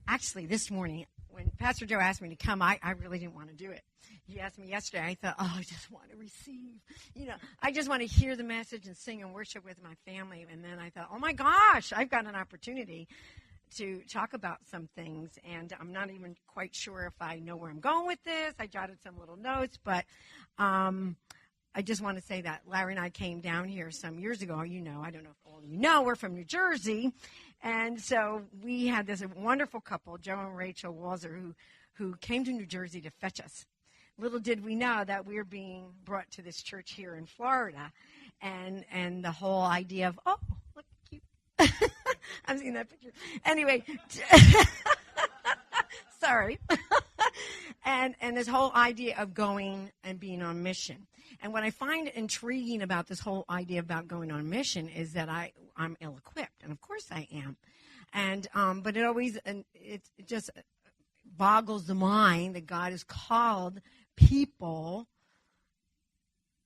Actually, this morning, when Pastor Joe asked me to come, I really didn't want to do it. He asked me yesterday. I thought, I just want to receive. I just want to hear the message and sing and worship with my family. And then I thought, oh, my gosh, I've got an opportunity to talk about some things. And I'm not even quite sure if I know where I'm going with this. I jotted some little notes, but I just want to say that Larry and I came down here some years ago. I don't know if all of you know, we're from New Jersey. And so we had this wonderful couple, Joe and Rachel Walzer, who came to New Jersey to fetch us. Little did we know that we were being brought to this church here in Florida. And the whole idea of, oh, look cute. I've seen that picture. Anyway, sorry. and this whole idea of going and being on mission. And what I find intriguing about this whole idea about going on mission is that I'm ill-equipped, and of course I am. And but it just boggles the mind that God has called people,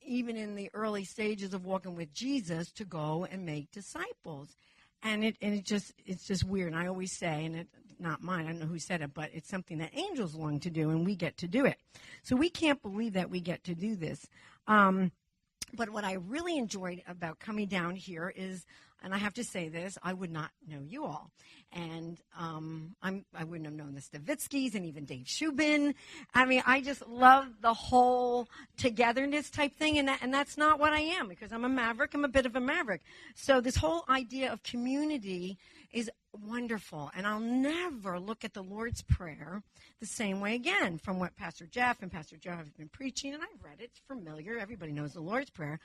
even in the early stages of walking with Jesus, to go and make disciples. And it's just weird. And I always say, and it's not mine, I don't know who said it, but it's something that angels long to do, and we get to do it. So we can't believe that we get to do this. But what I really enjoyed about coming down here is, and I have to say this, I would not know you all. And I wouldn't have known the Stavitskys and even Dave Shubin. I mean, I just love the whole togetherness type thing, and that's not what I am, because I'm a maverick. I'm a bit of a maverick. So this whole idea of community is wonderful, and I'll never look at the Lord's Prayer the same way again from what Pastor Jeff and Pastor Joe have been preaching, and I've read it. It's familiar. Everybody knows the Lord's Prayer.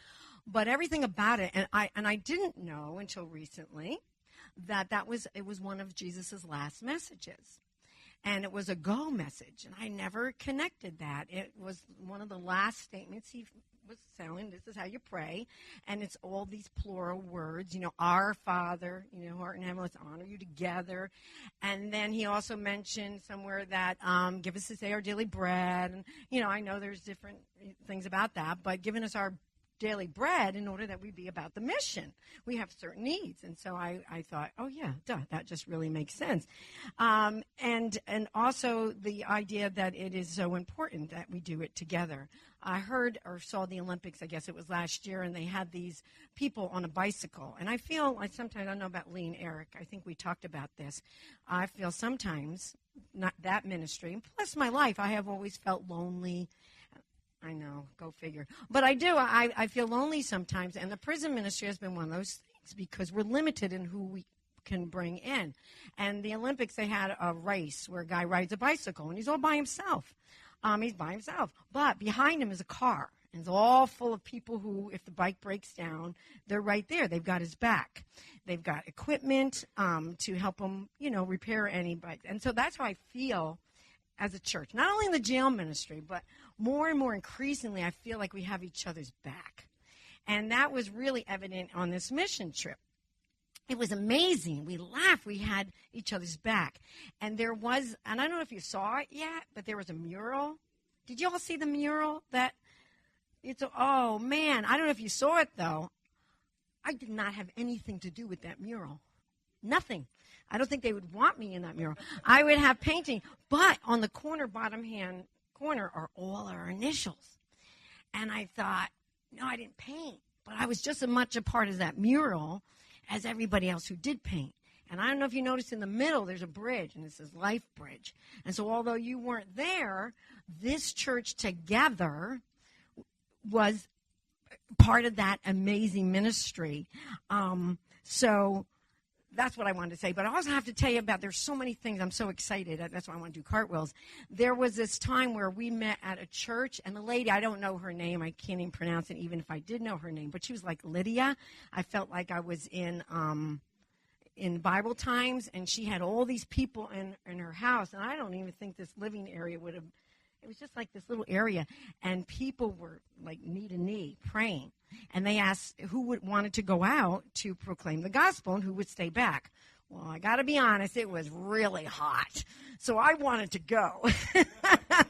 But everything about it, and I didn't know until recently that it was one of Jesus' last messages. And it was a go message, and I never connected that. It was one of the last statements he was saying, this is how you pray, and it's all these plural words, our Father, who art in heaven, let's honor you together. And then he also mentioned somewhere that give us this day our daily bread, and, I know there's different things about that, but giving us our daily bread in order that we be about the mission. We have certain needs. And so I thought, oh, yeah, duh, that just really makes sense. And also the idea that it is so important that we do it together. I heard or saw the Olympics, I guess it was last year, and they had these people on a bicycle. And I feel like sometimes, I don't know about Lee and Eric, I think we talked about this. I feel sometimes, not that ministry, plus my life, I have always felt lonely. I know, go figure. But I do. I feel lonely sometimes, and the prison ministry has been one of those things because we're limited in who we can bring in. And the Olympics, they had a race where a guy rides a bicycle, and he's all by himself. He's by himself. But behind him is a car, and it's all full of people who, if the bike breaks down, they're right there. They've got his back. They've got equipment to help him, repair any bike. And so that's how I feel as a church, not only in the jail ministry, but more and more increasingly, I feel like we have each other's back. And that was really evident on this mission trip. It was amazing. We laughed. We had each other's back. And there was, and I don't know if you saw it yet, but there was a mural. Did you all see the mural? Oh, man. I don't know if you saw it, though. I did not have anything to do with that mural. Nothing. I don't think they would want me in that mural. I would have painting. But on the bottom hand corner are all our initials. And I thought, no, I didn't paint. But I was just as much a part of that mural as everybody else who did paint. And I don't know if you noticed in the middle, there's a bridge, and it says Life Bridge. And so although you weren't there, this church together was part of that amazing ministry. So that's what I wanted to say. But I also have to tell you about, there's so many things. I'm so excited. That's why I want to do cartwheels. There was this time where we met at a church, and the lady, I don't know her name. I can't even pronounce it, even if I did know her name. But she was like Lydia. I felt like I was in Bible times, and she had all these people in her house. And I don't even think this living area would have, it was just like this little area. And people were like knee to knee praying. And they asked who wanted to go out to proclaim the gospel and who would stay back. Well, I got to be honest, it was really hot. So I wanted to go. I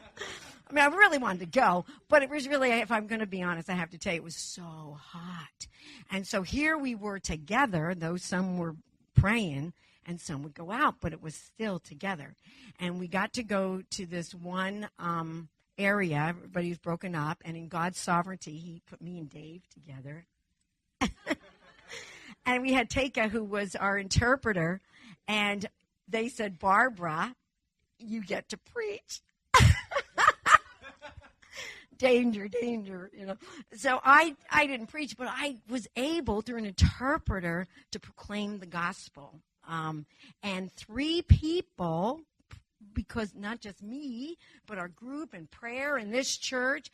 mean, I really wanted to go, but it was really, if I'm going to be honest, I have to tell you, it was so hot. And so here we were together, though some were praying, and some would go out, but it was still together. And we got to go to this one area. Everybody was broken up, and in God's sovereignty, he put me and Dave together. And we had Taka, who was our interpreter, and they said, Barbara, you get to preach. Danger, danger, So I didn't preach, but I was able, through an interpreter, to proclaim the gospel. And 3 people, because not just me, but our group and prayer in this church,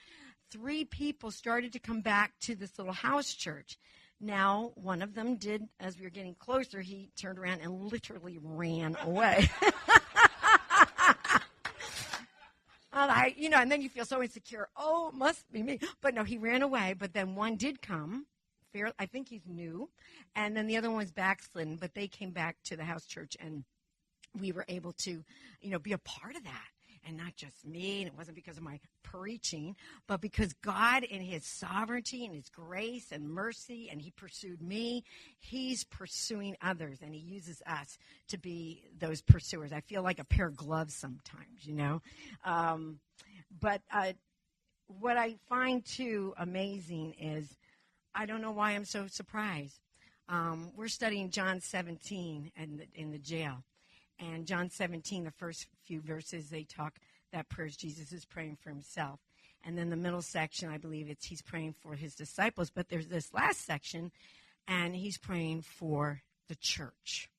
3 people started to come back to this little house church. Now, one of them did, as we were getting closer, he turned around and literally ran away. And then you feel so insecure. Oh, it must be me. But no, he ran away. But then one did come. I think he's new. And then the other one was backslidden. But they came back to the house church, and we were able to, be a part of that. And not just me, and it wasn't because of my preaching, but because God, in his sovereignty and his grace and mercy, and he pursued me, he's pursuing others, and he uses us to be those pursuers. I feel like a pair of gloves sometimes, But what I find, too, amazing is, I don't know why I'm so surprised. We're studying John 17 in the jail. And John 17, the first few verses, they talk that prayers Jesus is praying for himself. And then the middle section, I believe he's praying for his disciples. But there's this last section, and he's praying for the church,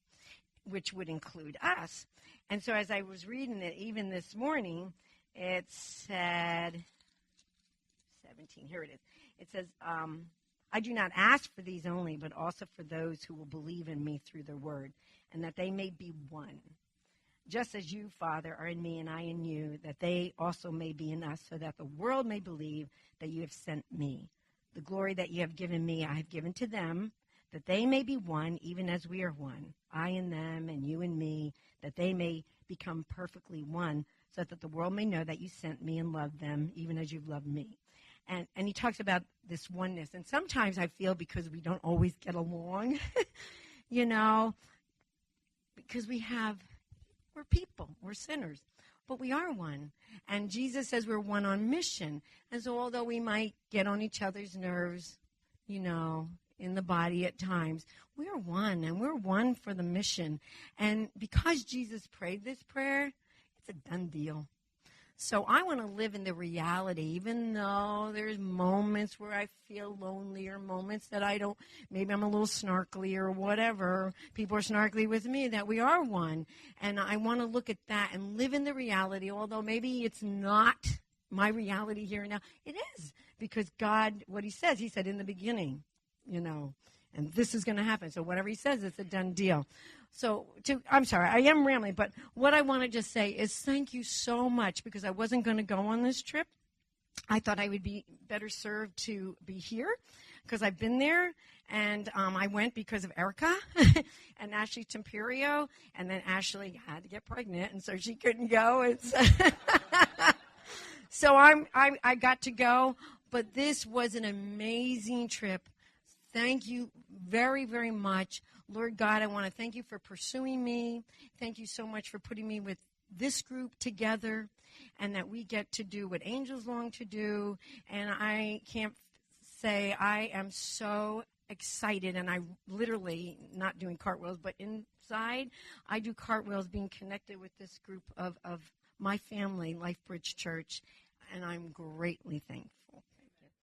which would include us. And so as I was reading it, even this morning, it said, 17, here it is. It says, I do not ask for these only, but also for those who will believe in me through their word, and that they may be one. Just as you, Father, are in me and I in you, that they also may be in us, so that the world may believe that you have sent me. The glory that you have given me, I have given to them, that they may be one, even as we are one. I in them and you in me, that they may become perfectly one, so that the world may know that you sent me and loved them, even as you've loved me. And he talks about this oneness. And sometimes I feel because we don't always get along, because we're people, we're sinners, but we are one. And Jesus says we're one on mission. And so although we might get on each other's nerves, in the body at times, we are one, and we're one for the mission. And because Jesus prayed this prayer, it's a done deal. So I want to live in the reality, even though there's moments where I feel lonely, or moments that I don't, maybe I'm a little snarkly or whatever. People are snarkly with me, that we are one. And I want to look at that and live in the reality, although maybe it's not my reality here and now. It is, because God, what he said in the beginning, and this is going to happen. So whatever he says, it's a done deal. So I'm sorry, I am rambling, but what I want to just say is thank you so much, because I wasn't going to go on this trip. I thought I would be better served to be here, because I've been there, and I went because of Erica and Ashley Temperio, and then Ashley had to get pregnant, and so she couldn't go. It's so I got to go, but this was an amazing trip. Thank you very, very much. Lord God, I want to thank you for pursuing me. Thank you so much for putting me with this group together, and that we get to do what angels long to do. And I can't say I am so excited, and I literally, not doing cartwheels, but inside, I do cartwheels being connected with this group of my family, LifeBridge Church, and I'm greatly thankful.